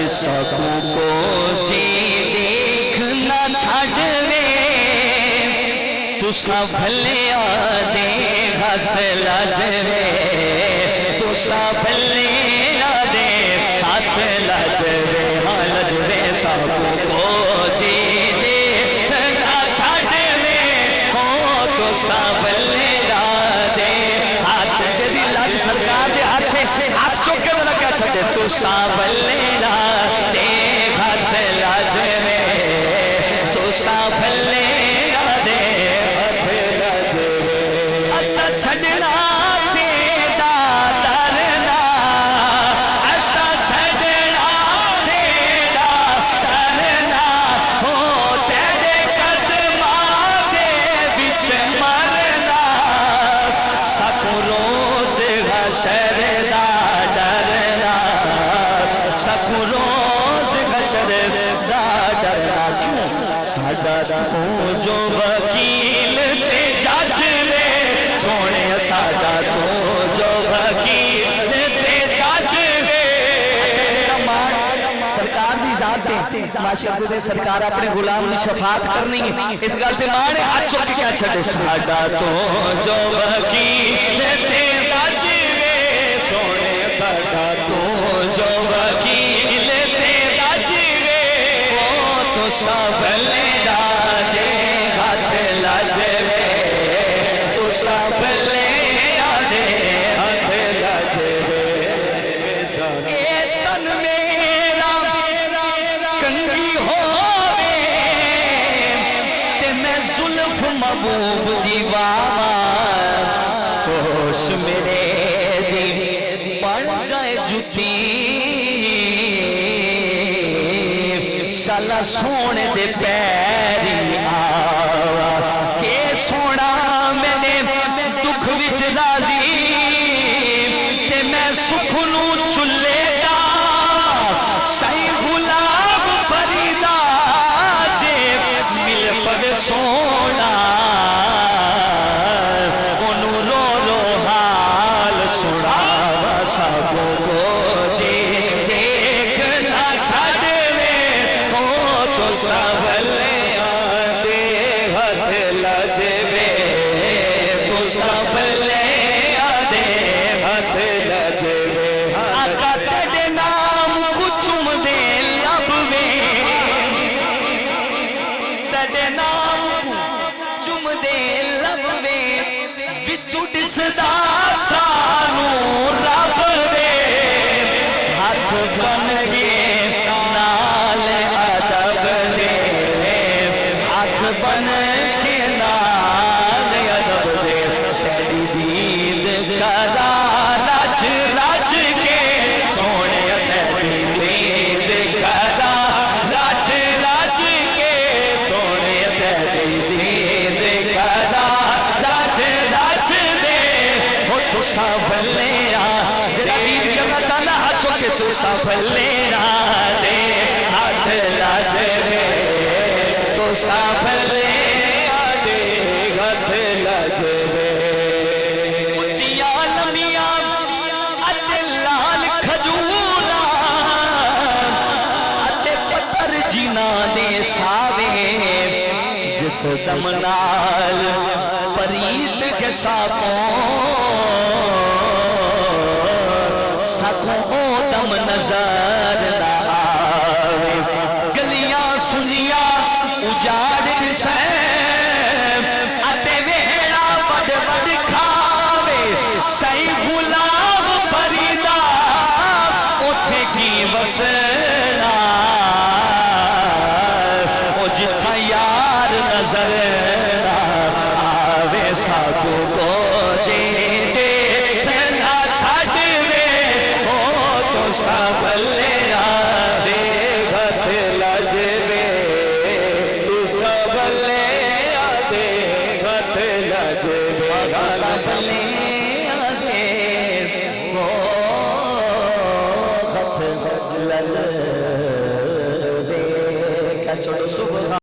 سب کو جی دیکھنا چھڑوے تو سنبھلے آدے ہاتھ لاجوے تو سنبھلے آدے ہاتھ لاجوے ہاں لجوے سب کو جی دیکھنا چھڑوے ہو تو سنبھلے آدے ہاتھ جدی لاج سرکار دے ہاتھ چوک کے بنا کیا چھڑے تو سنبھلے آدے ہاتھ لاجوے تو سنبھلے آدے چھڑنا تیرا درنا ایسا چھڑنا تیرا درنا ہو تیرے قدماں دے وچ مرنا سب روز حشر دا ڈرنا سب روز حشر دا ڈرنا کیوں ساڈا تو جو وکیل تے جج وے سونے ساڈا تو جو وکیل تے جج وے سرکار دی ذات تے معاشرے دے سرکار اپنے غلام دی شفاعت کرنی ہے اس گل تے ماں نے ہاتھ چک کے کیا چھڑے ساڈا تو جو وکیل تے جج وے سونے ساڈا تو جو وکیل تے جج وے او تو سنبھلے آدے ہاتھ لاجوے تو سنبھلے آدے ہاتھ لاجوے اے تن میرا کنگی ہووے تے میں زلف محبوب دی واواں ہوش میرے دی بن جائے جتی شالا سونے دے پیری آوا کہ سونا میں نے دکھ وچ راضی تے میں سکھ نو چلے دا سی غلام فریدا جے مل پوے سونا اونوں رو رو حال سنا سب کو جے دیکھنا چھڑوے ہو تو سنبھلے آدے ہاتھ لاجوے تو سنبھلے آدے ہاتھ لاجوے آقا تیرے نام کو چم دے لب میں تیرے نام کو چم دے لب میں وچوں دسدا سانوں رب وے ہاتھ بن گئے نال ادب دے ہاتھ بن کے نال ادب دے تیری دید کرا رج رج کے سونے تیری دید کرا رج رج کے سونے تیری دید کرا رج رج دے ہو تو سنبھلے جڑا دید کرنا چاہنا ہاتھ چوکے تو سنبھلے آدے ہاتھ لاجوے تو سنبھلے آدے ہاتھ لاجوے اچھیاں لمیاں اتے لال کھجورا اتے پتھر جینا دے ساوے جس دم نال پریت کے ساپوں سکوں دم نظر نہ آوے گلیاں سنیاں اجاڑ سے اتے ویڑا بڑ بڑ کھاوے سی غلام فریدا اتھے کی وسنا او جتھا یار نظر نہ آوے ساکو کو جے دیکھنا چھڑوے ہو تو سنبھلے آدے ہاتھ لاجوے تو سنبھلے آدے ہاتھ لاجوے سنبھلے آدے ہاتھ لاجوے کیا چھوڑو صبح